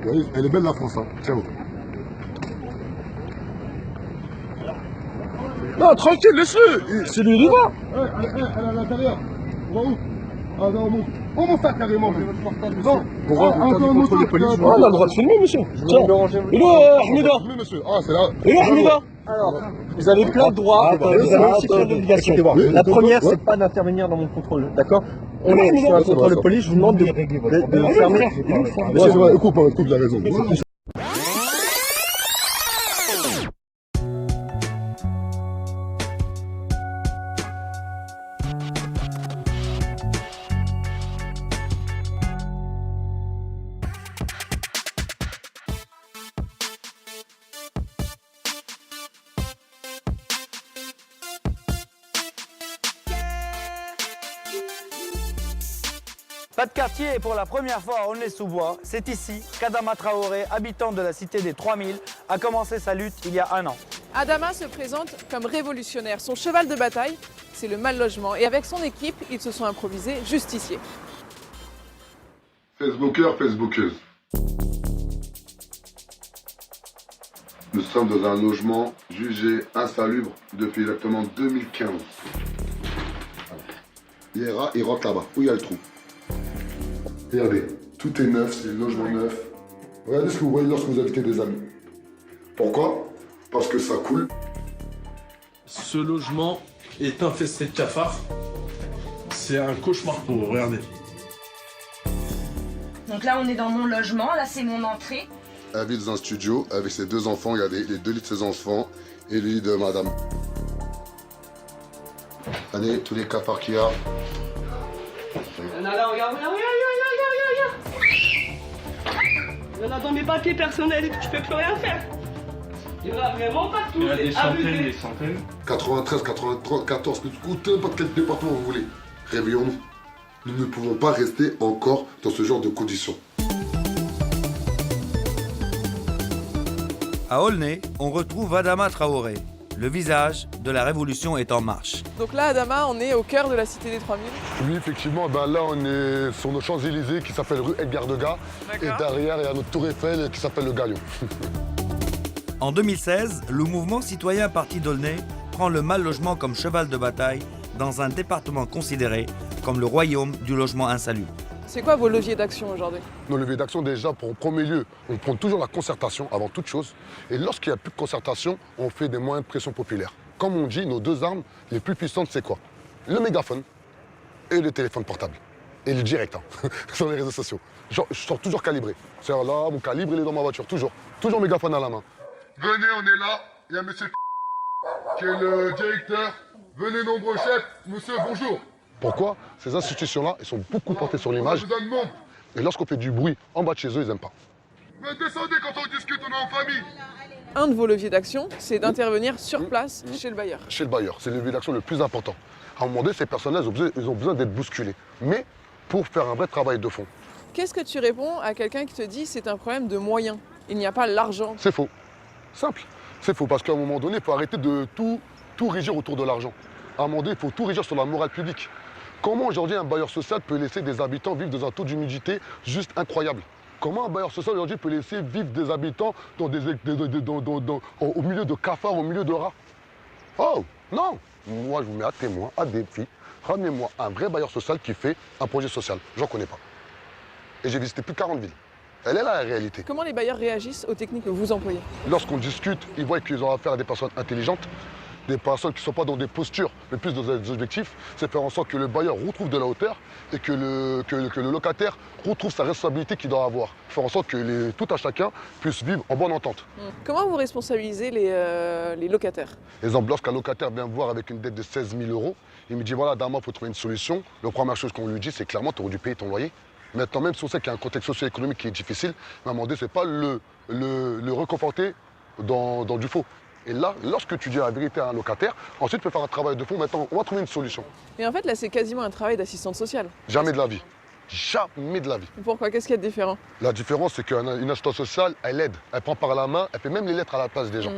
Oui, elle est belle la France, hein. Ciao. Non, tranquille, laisse-le. C'est lui, il va. Elle est à l'intérieur. On va où? Ah non, on monte ça carrément. Non, Pourquoi vous tendez contre les polices? on a le droit de filmer, monsieur. Tiens. Il est Ahmeda. Monsieur. Ah, c'est là. Il est Ahmeda. Alors, vous avez plein de droits, vous avez aussi plein d'obligations. La première, c'est pas d'intervenir dans mon contrôle, d'accord? On est sur un contrôle de police, je vous demande de fermer. C'est vrai, coupe, la raison. Pas de quartier et pour la première fois à Aulnay-sous-Bois, c'est ici qu'Adama Traoré, habitant de la cité des 3000, a commencé sa lutte il y a un an. Adama se présente comme révolutionnaire. Son cheval de bataille, c'est le mal-logement. Et avec son équipe, ils se sont improvisés justiciers. Facebookers, Facebookeuses. Nous sommes dans un logement jugé insalubre depuis exactement 2015. Les rats, ils rentrent là-bas, où il y a le trou. Regardez, tout est neuf, c'est le logement neuf. Regardez ce que vous voyez lorsque vous invitez des amis. Pourquoi? Parce que ça coule. Ce logement est infesté de cafards. C'est un cauchemar pour eux, regardez. Donc là, on est dans mon logement, là c'est mon entrée. Elle vit dans un studio avec ses deux enfants, regardez, les deux lits de ses enfants et le lit de madame. Regardez tous les cafards qu'il y a. Là, regarde. Il y en a dans mes papiers personnels et je peux plus rien faire. Il y en a vraiment partout. Il y a des centaines, abusé. des centaines. 93, 93, 14, n'importe quel département vous voulez. Réveillons-nous. Nous ne pouvons pas rester encore dans ce genre de conditions. À Aulnay, on retrouve Adama Traoré. Le visage de la révolution est en marche. Donc là, Adama, on est au cœur de la cité des 3000. Oui, effectivement, là on est sur nos Champs-Élysées qui s'appelle rue Edgar Degas. Et derrière, il y a notre tour Eiffel qui s'appelle le Galion. En 2016, le mouvement citoyen Parti d'Aulnay prend le mal-logement comme cheval de bataille dans un département considéré comme le royaume du logement insalubre. C'est quoi vos leviers d'action aujourd'hui? Nos leviers d'action, déjà, pour en premier lieu, on prend toujours la concertation avant toute chose. Et lorsqu'il n'y a plus de concertation, on fait des moyens de pression populaire. Comme on dit, nos deux armes les plus puissantes, c'est quoi? Le mégaphone et le téléphone portable. Et le direct, sur les réseaux sociaux. Je sors toujours calibré. C'est-à-dire là, mon calibre, il est dans ma voiture, toujours. Toujours mégaphone à la main. Venez, on est là. Il y a monsieur qui est le directeur. Venez nombreux chefs. Monsieur, bonjour. Pourquoi? Ces institutions-là, elles sont beaucoup portées sur l'image. Et lorsqu'on fait du bruit en bas de chez eux, ils n'aiment pas. Mais descendez quand on discute, on est en famille. Un de vos leviers d'action, c'est d'intervenir sur place chez le bailleur. Chez le bailleur, c'est le levier d'action le plus important. À un moment donné, ces personnes-là, ils ont besoin d'être bousculés. Mais pour faire un vrai travail de fond. Qu'est-ce que tu réponds à quelqu'un qui te dit c'est un problème de moyens? Il n'y a pas l'argent. C'est faux. Simple. C'est faux parce qu'à un moment donné, il faut arrêter de tout régir autour de l'argent. À un moment donné, il faut tout régir sur la morale publique. Comment aujourd'hui un bailleur social peut laisser des habitants vivre dans un taux d'humidité juste incroyable? Comment un bailleur social aujourd'hui peut laisser vivre des habitants dans au milieu de cafards, au milieu de rats? Oh, non! Moi, je vous mets à témoin, à défi. Ramenez-moi un vrai bailleur social qui fait un projet social. J'en connais pas. Et j'ai visité plus de 40 villes. Elle est là la réalité. Comment les bailleurs réagissent aux techniques que vous employez? Lorsqu'on discute, ils voient qu'ils ont affaire à des personnes intelligentes, des personnes qui ne sont pas dans des postures, mais plus dans des objectifs. C'est faire en sorte que le bailleur retrouve de la hauteur et que le locataire retrouve sa responsabilité qu'il doit avoir. Faire en sorte que tout à chacun puisse vivre en bonne entente. Comment vous responsabilisez les locataires? Exemple, lorsqu'un locataire vient me voir avec une dette de 16 000 €, il me dit voilà, Dama, il faut trouver une solution. La première chose qu'on lui dit, c'est clairement, tu aurais dû payer ton loyer. Maintenant, même si on sait qu'il y a un contexte socio-économique qui est difficile, à un moment donné, ce n'est pas le reconforter dans du faux. Et là, lorsque tu dis la vérité à un locataire, ensuite tu peux faire un travail de fond. Maintenant, on va trouver une solution. Mais en fait, là, c'est quasiment un travail d'assistante sociale. Jamais de la vie. Jamais de la vie. Pourquoi? Qu'est-ce qu'il y a de différent? La différence, c'est qu'une assistante sociale, elle aide. Elle prend par la main, elle fait même les lettres à la place des gens.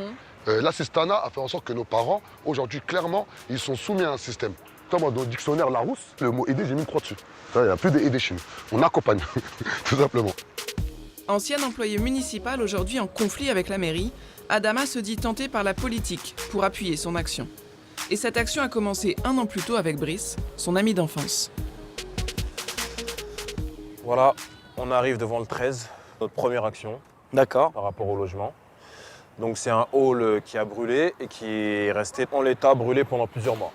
L'assistanat a fait en sorte que nos parents, aujourd'hui, clairement, ils sont soumis à un système. Dans le dictionnaire Larousse, le mot aider, j'ai mis une croix dessus. Il n'y a plus d'aider chez nous. On accompagne, tout simplement. Ancien employé municipal aujourd'hui en conflit avec la mairie, Adama se dit tenté par la politique pour appuyer son action. Et cette action a commencé 1 an plus tôt avec Brice, son ami d'enfance. Voilà, on arrive devant le 13, notre première action. D'accord. Par rapport au logement. Donc c'est un hall qui a brûlé et qui est resté en l'état brûlé pendant plusieurs mois.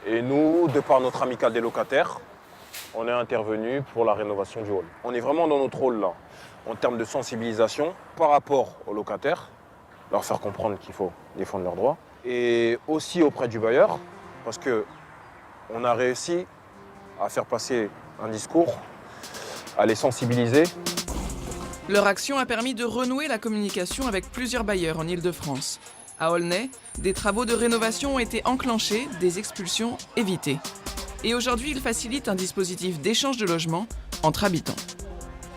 Et nous, de par notre amicale des locataires, on est intervenu pour la rénovation du hall. On est vraiment dans notre rôle là, en termes de sensibilisation par rapport aux locataires, leur faire comprendre qu'il faut défendre leurs droits, et aussi auprès du bailleur, parce qu'on a réussi à faire passer un discours, à les sensibiliser. Leur action a permis de renouer la communication avec plusieurs bailleurs en Île-de-France. À Aulnay, des travaux de rénovation ont été enclenchés, des expulsions évitées. Et aujourd'hui, ils facilitent un dispositif d'échange de logements entre habitants.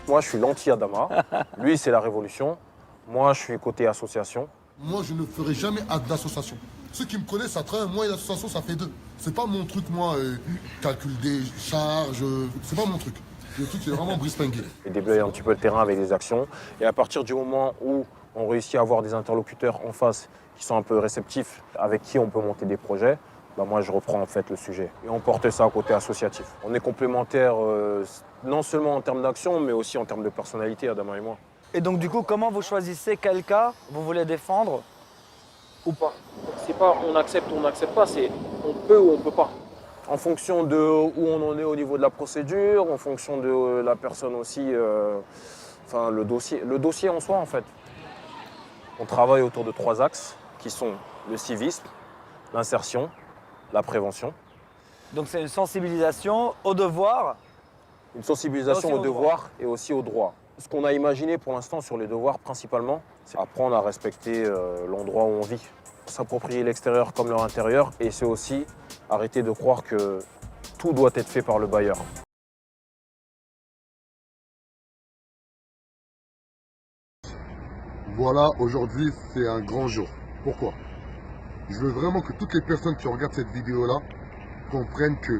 Moi, je suis l'anti-Adama. Lui, c'est la révolution. Moi, je suis côté association. Moi, je ne ferai jamais acte d'association. Ceux qui me connaissent, ça travaille. Moi et l'association, ça fait 2. C'est pas mon truc, moi, calcul des charges. C'est pas mon truc. Le truc, c'est vraiment Brice Penguet. Et déblayer un petit peu le terrain avec des actions. Et à partir du moment où on réussit à avoir des interlocuteurs en face qui sont un peu réceptifs, avec qui on peut monter des projets, bah moi, je reprends en fait le sujet. Et on porte ça côté associatif. On est complémentaires non seulement en termes d'action, mais aussi en termes de personnalité, Adama et moi. Et donc du coup, comment vous choisissez quel cas vous voulez défendre ou pas? C'est pas on accepte ou on n'accepte pas, c'est on peut ou on peut pas. En fonction de où on en est au niveau de la procédure, en fonction de la personne aussi, enfin le dossier en soi en fait. On travaille autour de 3 axes qui sont le civisme, l'insertion, la prévention. Donc c'est une sensibilisation au devoir. Une sensibilisation aux devoirs et aussi aux droits. Ce qu'on a imaginé pour l'instant sur les devoirs principalement, c'est apprendre à respecter l'endroit où on vit. S'approprier l'extérieur comme leur intérieur et c'est aussi arrêter de croire que tout doit être fait par le bailleur. Voilà, aujourd'hui, c'est un grand jour. Pourquoi? Je veux vraiment que toutes les personnes qui regardent cette vidéo-là comprennent que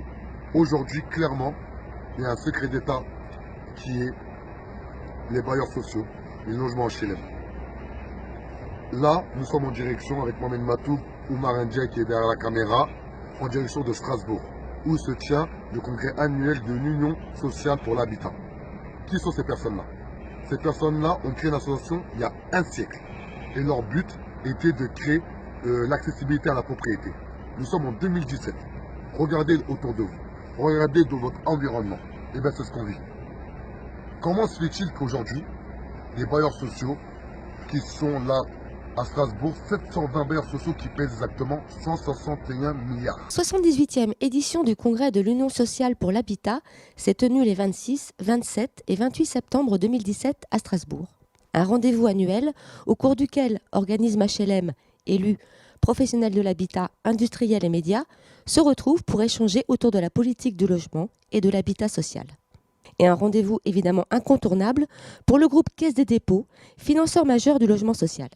aujourd'hui, clairement, il y a un secret d'État qui est les bailleurs sociaux, les logements HLM. Là, nous sommes en direction avec Mohamed Matoub, Oumar Ndiaye qui est derrière la caméra, en direction de Strasbourg, où se tient le congrès annuel de l'Union sociale pour l'habitat. Qui sont ces personnes-là? Ces personnes-là ont créé une association il y a un siècle. Et leur but était de créer l'accessibilité à la propriété. Nous sommes en 2017. Regardez autour de vous. Regardez dans votre environnement. Et bien c'est ce qu'on vit. Comment se fait-il qu'aujourd'hui, les bailleurs sociaux qui sont là à Strasbourg, 720 bailleurs sociaux qui pèsent exactement 161 milliards. 78e édition du congrès de l'Union sociale pour l'habitat s'est tenue les 26, 27 et 28 septembre 2017 à Strasbourg. Un rendez-vous annuel au cours duquel organismes HLM, élus, professionnels de l'habitat, industriels et médias se retrouvent pour échanger autour de la politique du logement et de l'habitat social. Et un rendez-vous évidemment incontournable pour le groupe Caisse des dépôts, financeur majeur du logement social.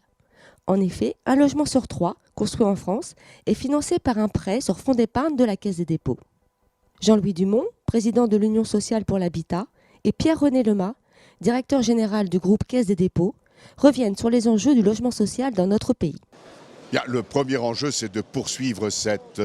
En effet, un logement sur 3, construit en France, est financé par un prêt sur fonds d'épargne de la Caisse des dépôts. Jean-Louis Dumont, président de l'Union sociale pour l'habitat, et Pierre-René Lemas, directeur général du groupe Caisse des dépôts, reviennent sur les enjeux du logement social dans notre pays. Le premier enjeu, c'est de poursuivre cette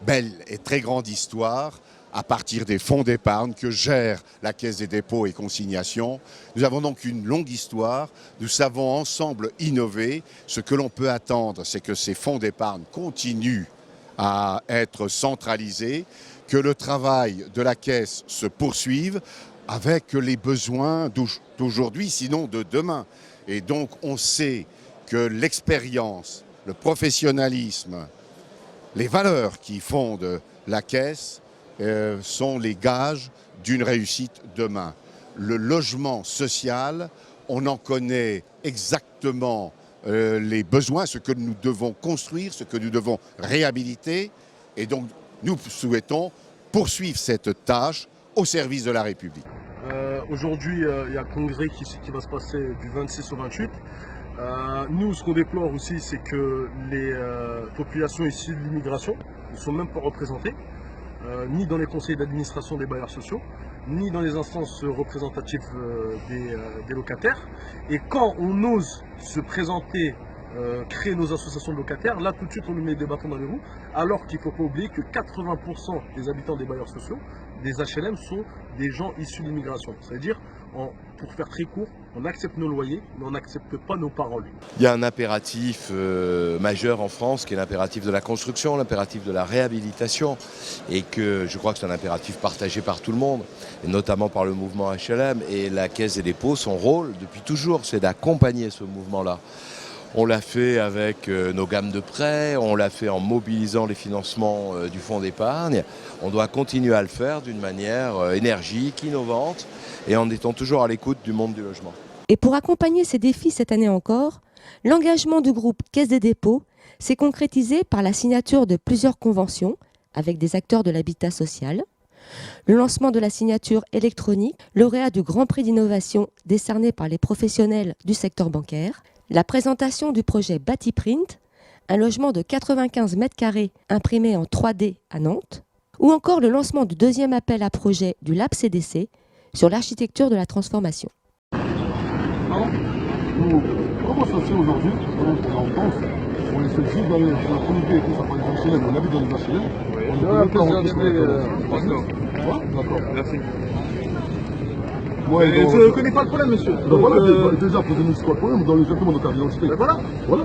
belle et très grande histoire à partir des fonds d'épargne que gère la Caisse des dépôts et consignations. Nous avons donc une longue histoire. Nous savons ensemble innover. Ce que l'on peut attendre, c'est que ces fonds d'épargne continuent à être centralisés, que le travail de la Caisse se poursuive avec les besoins d'aujourd'hui, sinon de demain. Et donc on sait que l'expérience, le professionnalisme, les valeurs qui fondent la Caisse sont les gages d'une réussite demain. Le logement social, on en connaît exactement les besoins, ce que nous devons construire, ce que nous devons réhabiliter. Et donc, nous souhaitons poursuivre cette tâche au service de la République. Aujourd'hui, il y a un congrès qui va se passer du 26 au 28. Nous, ce qu'on déplore aussi, c'est que les populations issues de l'immigration ne sont même pas représentées, ni dans les conseils d'administration des bailleurs sociaux, ni dans les instances représentatives des locataires. Et quand on ose se présenter, créer nos associations de locataires, là tout de suite on nous met des bâtons dans les roues, alors qu'il ne faut pas oublier que 80% des habitants des bailleurs sociaux, des HLM, sont des gens issus de l'immigration. C'est-à-dire, pour faire très court, on accepte nos loyers, mais on n'accepte pas nos paroles. Il y a un impératif majeur en France qui est l'impératif de la construction, l'impératif de la réhabilitation, et que je crois que c'est un impératif partagé par tout le monde, et notamment par le mouvement HLM. Et la Caisse des dépôts, son rôle depuis toujours, c'est d'accompagner ce mouvement-là. On l'a fait avec nos gammes de prêts, on l'a fait en mobilisant les financements du fonds d'épargne. On doit continuer à le faire d'une manière énergique, innovante, et en étant toujours à l'écoute du monde du logement. Et pour accompagner ces défis cette année encore, l'engagement du groupe Caisse des dépôts s'est concrétisé par la signature de plusieurs conventions avec des acteurs de l'habitat social, le lancement de la signature électronique, lauréat du Grand Prix d'innovation décerné par les professionnels du secteur bancaire, la présentation du projet Batiprint, un logement de 95 mètres carrés imprimé en 3D à Nantes, ou encore le lancement du deuxième appel à projet du Lab CDC sur l'architecture de la transformation. Comment ça se fait aujourd'hui, on est en France, on essaie juste d'aller dans la communauté et tout ça par les HLM, on habite dans les HLM. D'accord. Merci. Ouais, je ne connais pas le problème, monsieur. Donc, voilà, déjà, posez-nous c'est quoi le problème dans exactement notre carte d'identité. Voilà. Voilà.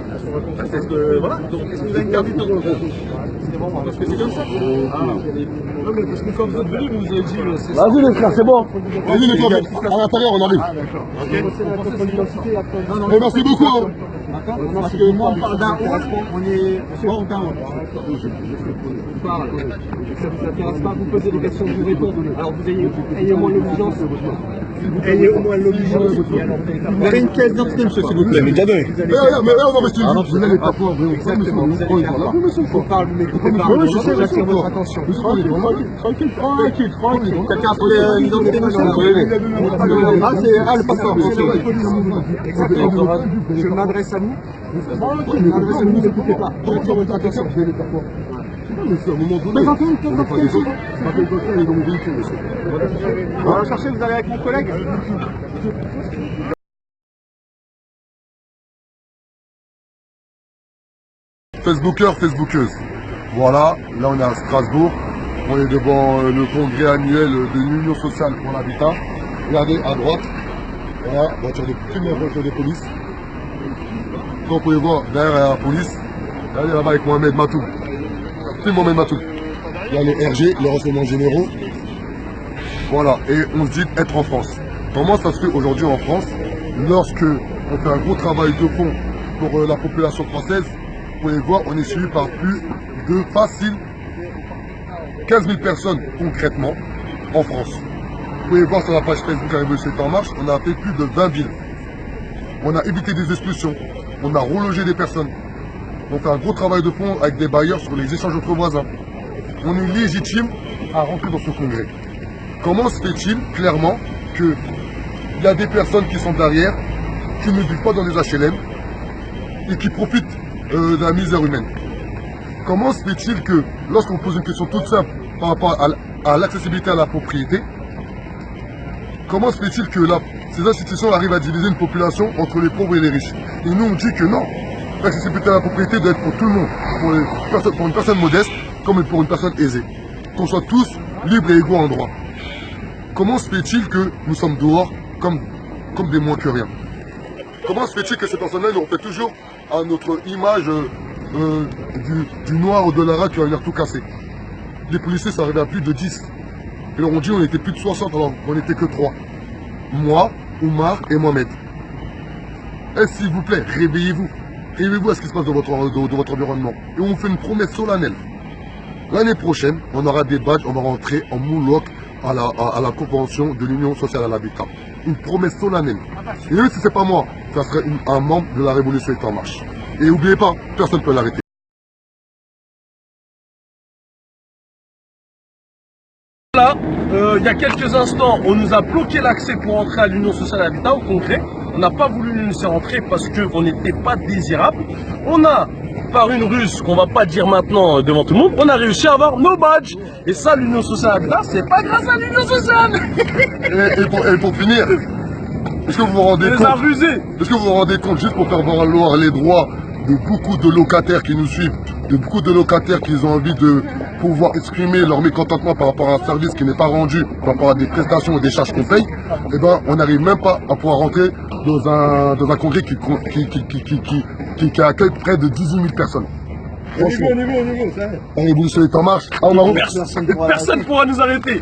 Donc, est-ce que vous avez une carte d'identité? Parce que c'est comme ça. Non, mais parce que quand vous êtes venu, vous avez dit. Vas-y, les frères, c'est bon. Vas-y, les frères, à l'intérieur, on arrive. D'accord. Ok. Merci beaucoup. Parce que moi, on parle d'un hall, on est sur d'un hall. On parle. Ça vous intéresse pas, vous posez des questions, vous répondez. Alors, vous ayez au moins l'obligeance. Ayez au moins l'obligeance. Vous avez une caisse d'identité, monsieur, s'il vous plaît. Mais déjà donné. Mais on va rester. Vous n'allez pas pouvoir. Exactement. Vous allez faire là. On parle, vous n'écoutez pas. Oui, je sais, j'attire votre attention. Tranquille. Quelqu'un a pris l'identité, monsieur. Ah, le passeport. Exactement. Je m'adresse à vous. Je m'adresse à vous, ne n'écoutez pas. J'attire votre attention. Je vais les faire quoi? Présentez une pièce d'identité. On va chercher, vous allez avec mon collègue. Facebookers, Facebookeuses. Voilà, là on est à Strasbourg. On est devant le congrès annuel de l'Union sociale pour l'habitat. Regardez à droite, voilà, première voiture de police. Comme vous pouvez voir derrière la police, regardez là-bas avec Mohamed Matou. C'est Mohamed Matou. Il y a les RG, les renseignements généraux. Voilà, et on se dit être en France. Comment ça se fait aujourd'hui en France, lorsque on fait un gros travail de fond pour la population française? Vous pouvez voir, on est suivi par plus de facile 15 000 personnes concrètement en France. Vous pouvez voir sur la page Facebook La Révolution est en marche, on a fait plus de 20 villes. On a évité des expulsions, on a relogé des personnes. On fait un gros travail de fond avec des bailleurs sur les échanges entre voisins. On est légitime à rentrer dans ce congrès. Comment se fait-il clairement qu'il y a des personnes qui sont derrière, qui ne vivent pas dans les HLM et qui profitent de la misère humaine? Comment se fait-il que lorsqu'on pose une question toute simple par rapport à l'accessibilité à la propriété, comment se fait-il que ces institutions arrivent à diviser une population entre les pauvres et les riches? Et nous on dit que non, l'accessibilité à la propriété doit être pour tout le monde, pour une personne modeste comme pour une personne aisée. Qu'on soit tous libres et égaux en droit. Comment se fait-il que nous sommes dehors comme des moins que rien? Comment se fait-il que ces personnes-là nous reflètent toujours à notre image du noir ou de l'ara qui a l'air tout cassé? Les policiers, ça arrivait à plus de 10. Et on dit on était plus de 60 alors qu'on n'était que 3. Moi, Oumar et Mohamed. S'il vous plaît, réveillez-vous. Réveillez-vous à ce qui se passe dans votre environnement. Et on vous fait une promesse solennelle. L'année prochaine, on aura des badges, on va rentrer en moonwalk à la convention de l'Union sociale à l'habitat. Une promesse solennelle. Et même si ce n'est pas moi, ça serait un membre de la Révolution est en marche. Et n'oubliez pas, personne ne peut l'arrêter. Là, il y a quelques instants, on nous a bloqué l'accès pour entrer à l'Union sociale à l'habitat, au congrès. On n'a pas voulu nous laisser rentrer parce qu'on n'était pas désirable. On a, par une ruse qu'on va pas dire maintenant devant tout le monde, on a réussi à avoir nos badges. Et ça, l'Union sociale Habitat, c'est pas grâce à l'Union sociale. Et pour finir, est-ce que vous vous rendez compte, est-ce que vous vous rendez compte, juste pour faire valoir les droits de beaucoup de locataires qui nous suivent, de beaucoup de locataires qui ont envie de pouvoir exprimer leur mécontentement par rapport à un service qui n'est pas rendu, par rapport à des prestations ou des charges qu'on paye, eh ben, on n'arrive même pas à pouvoir rentrer dans un congrès qui accueille près de 18 000 personnes. Franchement. La révolution est en marche. Ah, on a Personne ne pourra nous arrêter.